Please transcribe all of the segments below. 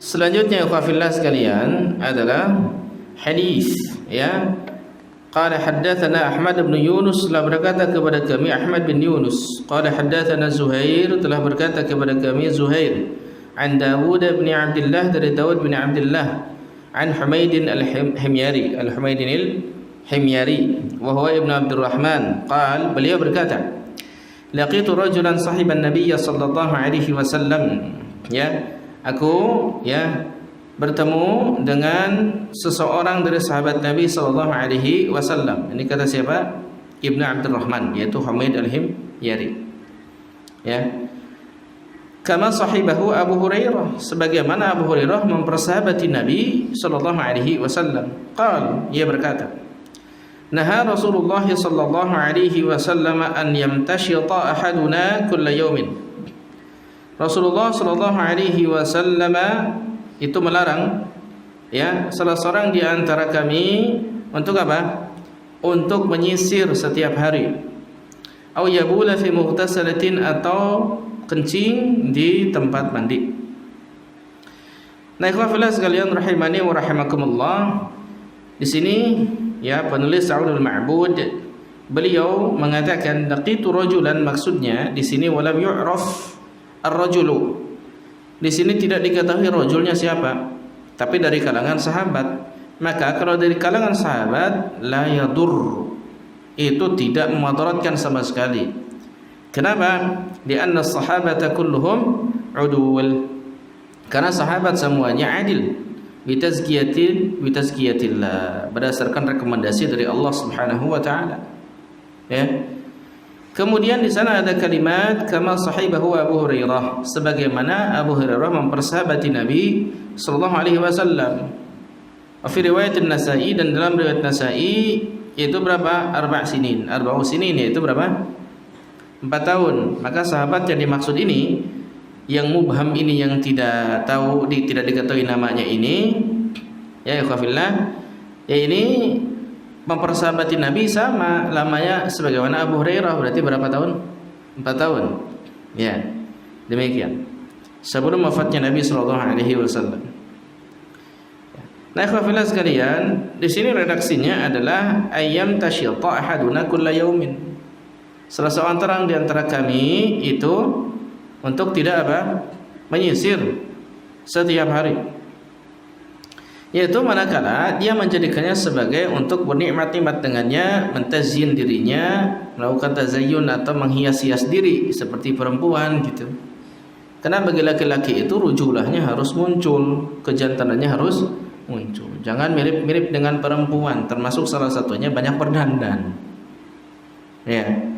Selanjutnya ikhwafillah sekalian adalah hadis, ya. Qala haddatsana Ahmad bin Yunus, telah berkata kepada kami Ahmad bin Yunus. Qala haddatsana Zuhair, telah berkata kepada kami Zuhair. An Dawud bin Abdullah, dari Dawud bin Abdullah. An Humaid al-Himyari, al-Humaid al-Himyari, wa huwa ibnu Abdurrahman. Qala, beliau berkata, laqitu rajulan sahiban Nabiy sallallahu alaihi wasallam. Ya, aku bertemu dengan seseorang dari sahabat Nabi sallallahu alaihi wasallam. Ini kata siapa? Ibnu Abdurrahman, yaitu Humaid al-Himyari. Ya. Kama sahibahu Abu Hurairah, sebagaimana Abu Hurairah mempersahabati Nabi sallallahu alaihi wasallam. Qal, ia berkata, naha Rasulullah sallallahu alaihi wasallam an yamtashita ahaduna kulla yawmin. Rasulullah sallallahu alaihi wasallam itu melarang, ya, salah seorang di antara kami untuk apa? Untuk menyisir setiap hari. Au yabula fi mughtasalatin, atau kencing di tempat mandi. Nah, ikhwafillah sekalian rahimani wa rahimakumullah. Di sini, ya, penulis Aunul Ma'bud beliau mengatakan laqitu rajulan, maksudnya di sini walam yu'raf ar-rajulu. Di sini tidak diketahui rajulnya siapa, tapi dari kalangan sahabat. Maka kalau dari kalangan sahabat, la yadur, itu tidak memudaratkan sama sekali. Kenapa? Lianna sahabata kulluhum udul, karena sahabat semuanya adil. Bitazkiyatillah, berdasarkan rekomendasi dari Allah Subhanahu wa taala. Ya. Kemudian di sana ada kalimat kama sahibahu Abu Hurairah, sebagaimana Abu Hurairah mempersahabati Nabi sallallahu alaihi wasallam. Fi riwayat An-Nasa'i, dan dalam riwayat Nasa'i itu berapa? Arba'u sinin, yaitu berapa? 4 tahun. Maka sahabat yang dimaksud ini, yang mubham ini, yang tidak diketahui namanya ini, ya ikhwafillah, ya ini mempersahabati Nabi sama lamanya sebagaimana Abu Hurairah. Berarti berapa tahun? 4 tahun. Ya, demikian. Sebelum wafatnya Nabi sallallahu alaihi wasallam. Nah, ikhwafillah sekalian, di sini redaksinya adalah ayyam tasyita ahaduna kulla yaumin. Salah seorang di antara kami itu untuk tidak apa? Menyisir setiap hari. Yaitu manakala dia menjadikannya sebagai untuk bernikmat-nikmat dengannya, mentazyin dirinya, melakukan tazayyun atau menghias-hias diri seperti perempuan gitu. Karena bagi laki-laki itu rujulahnya harus muncul, kejantanannya harus muncul. Jangan mirip-mirip dengan perempuan, termasuk salah satunya banyak berdandan. Ya.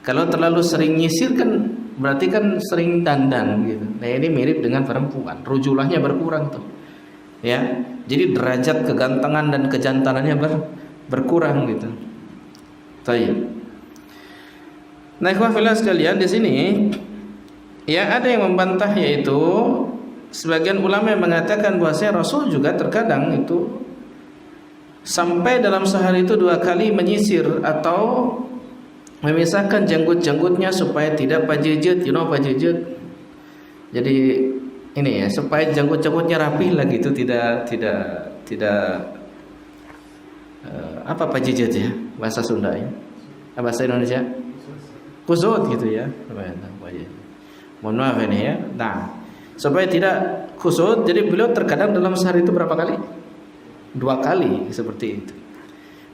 Kalau terlalu sering nyisir kan berarti kan sering dandan gitu. Nah, ini mirip dengan perempuan, rujulahnya berkurang tuh. Ya. Jadi derajat kegantengan dan kejantanannya berkurang gitu. Baik. Nah, ikhwafillah sekalian, di sini ya ada yang membantah, yaitu sebagian ulama yang mengatakan bahwasanya Rasul juga terkadang itu sampai dalam sehari itu 2 kali menyisir atau memisahkan janggut-janggutnya supaya tidak pajejet, pajejet. Jadi ini ya, supaya janggut-janggutnya rapi lagi, itu tidak apa pajejet ya bahasa Sunda ya. Bahasa Indonesia kusut gitu ya. Mohon maaf ini ya. Nah, supaya tidak kusut, jadi beliau terkadang dalam sehari itu berapa kali? 2 kali seperti itu.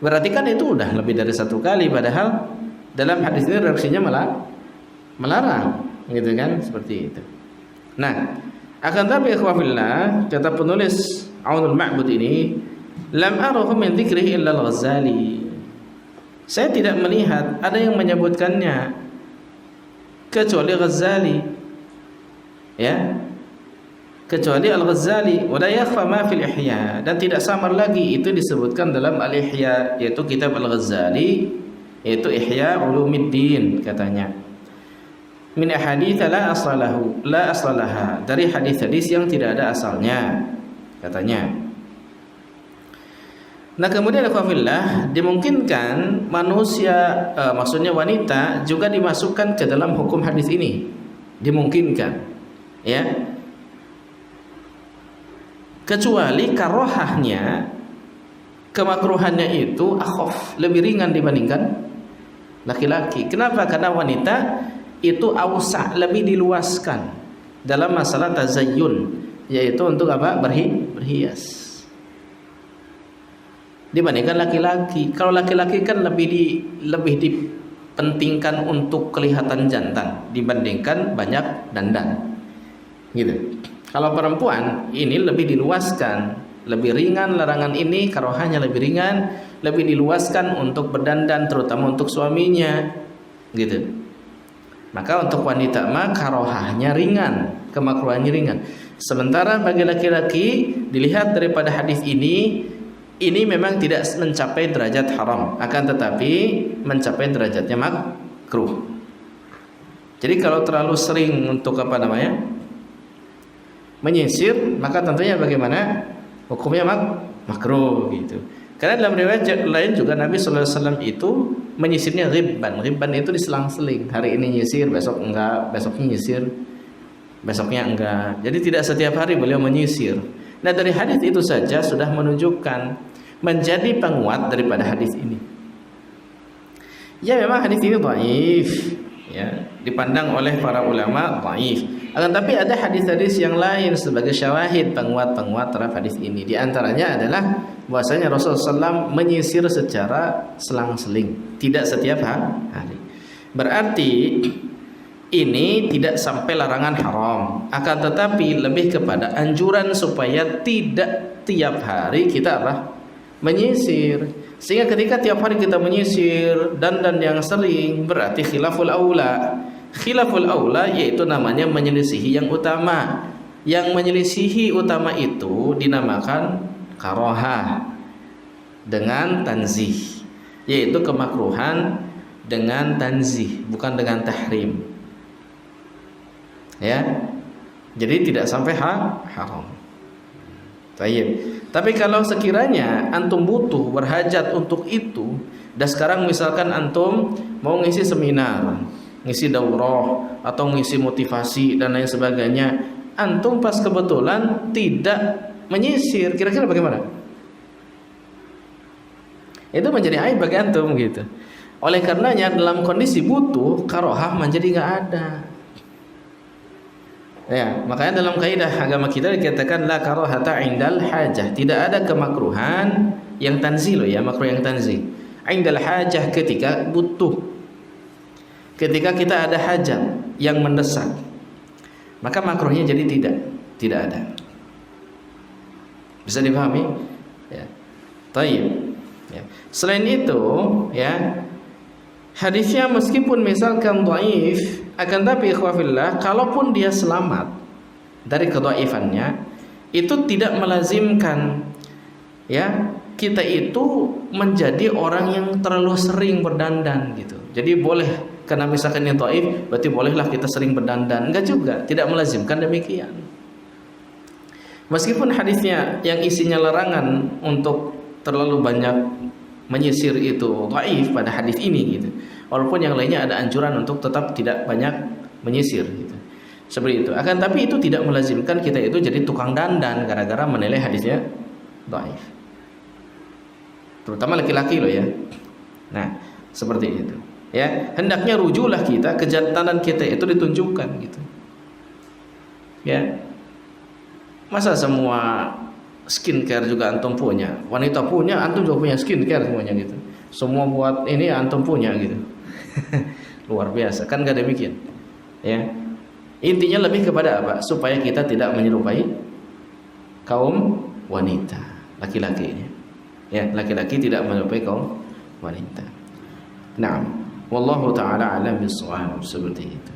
Berarti kan itu udah lebih dari 1 kali, padahal dalam hadis ini reaksinya malah melarang, gitu kan, seperti itu. Nah, akan tapi ikhwafillah, kata penulis Aunul Ma'bud ini, lam arahu min dzikrihi illa al-Ghazali. Saya tidak melihat ada yang menyebutkannya kecuali Ghazali. Ya. Kecuali Al-Ghazali, wa la yakhfa ma fil Ihya, dan tidak samar lagi itu disebutkan dalam Al-Ihya, yaitu kitab Al-Ghazali, yaitu Ihya Ulumuddin katanya. Min ahadits la aslaha, dari hadis-hadis yang tidak ada asalnya katanya. Nah, kemudian ikhwafillah, dimungkinkan manusia, maksudnya wanita juga dimasukkan ke dalam hukum hadis ini. Dimungkinkan, ya. kecuali karohahnya, kemakruhannya itu akhaf, lebih ringan dibandingkan laki-laki. Kenapa? Karena wanita itu awsa', lebih diluaskan dalam masalah tazayyun, yaitu untuk apa? Berhias dibandingkan laki-laki. Kalau laki-laki kan lebih dipentingkan untuk kelihatan jantan dibandingkan banyak dandan, gitu. Kalau perempuan ini lebih diluaskan, lebih ringan larangan ini, karohanya lebih ringan, lebih diluaskan untuk berdandan, terutama untuk suaminya, gitu. Maka untuk wanita mah karohahnya ringan, kemakruhannya ringan. Sementara bagi laki-laki, dilihat daripada hadis ini memang tidak mencapai derajat haram, akan tetapi mencapai derajatnya makruh. Jadi kalau terlalu sering untuk menyisir, maka tentunya bagaimana? Hukumnya makruh, gitu. Karena dalam riwayat lain juga Nabi SAW itu menyisirnya ghibban. Ghibban itu diselang-seling. Hari ini nyisir, besok enggak, besoknya nyisir, besoknya enggak. Jadi tidak setiap hari beliau menyisir. Nah, dari hadis itu saja sudah menunjukkan, menjadi penguat daripada hadis ini. Ya, memang hadis ini dhaif, ya, dipandang oleh para ulama dhaif. Akan tapi ada hadis-hadis yang lain sebagai syawahid, penguat-penguat terhadap hadis ini. Di antaranya adalah bahwasanya Rasulullah SAW menyisir secara selang-seling, tidak setiap hari. Berarti ini tidak sampai larangan haram, akan tetapi lebih kepada anjuran supaya tidak tiap hari kita menyisir. Sehingga ketika tiap hari kita menyisir dan yang sering, berarti khilaful aula. Khilaful aula yaitu namanya menyelisihi yang utama. Yang menyelisihi utama itu dinamakan karohah dengan tanzih, yaitu kemakruhan dengan tanzih, bukan dengan tahrim. Ya, jadi tidak sampai haram. Baik. Tapi kalau sekiranya antum butuh, berhajat untuk itu, dan sekarang misalkan antum mau ngisi seminar, ngisi daurah atau ngisi motivasi dan lain sebagainya, antum pas kebetulan tidak menyisir, kira-kira bagaimana? Itu menjadi aib bagi antum, gitu. Oleh karenanya dalam kondisi butuh, karohah menjadi nggak ada. Ya, makanya dalam kaidah agama kita dikatakan la karahata indal hajah. Tidak ada kemakruhan yang tanzih, ya, makruh yang tanzih. Indal hajah, ketika butuh. Ketika kita ada hajat yang mendesak, maka makruhnya jadi tidak ada. Bisa dipahami? Ya. Taib. Ya. Selain itu, ya, hadisnya meskipun misalkan dhaif, akan tapi ikhwafillah, kalaupun dia selamat dari kedhaifannya, itu tidak melazimkan, ya, kita itu menjadi orang yang terlalu sering berdandan, gitu. Jadi boleh, karena misalkan yang dhaif, berarti bolehlah kita sering berdandan. Enggak juga, tidak melazimkan demikian. Meskipun hadisnya yang isinya larangan untuk terlalu banyak menyisir itu dhaif pada hadis ini, gitu. Walaupun yang lainnya ada anjuran untuk tetap tidak banyak menyisir, gitu. Seperti itu. Akan tapi itu tidak melazimkan kita itu jadi tukang dandan gara-gara menilai hadisnya dhaif. Terutama laki-laki loh, ya. Nah, seperti itu. Ya, hendaknya rujulah kita, kejantanan kita itu ditunjukkan, gitu. Ya. Masa semua skincare juga antum punya, wanita punya, antum juga punya skincare semuanya, gitu. Semua buat ini antum punya, gitu. Luar biasa, kan gak demikian. Ya. Intinya lebih kepada apa? Supaya kita tidak menyerupai kaum wanita, laki-lakinya. Ya, laki-laki tidak menyerupai kaum wanita. Naam, wallahu taala alam bisawab, seperti itu.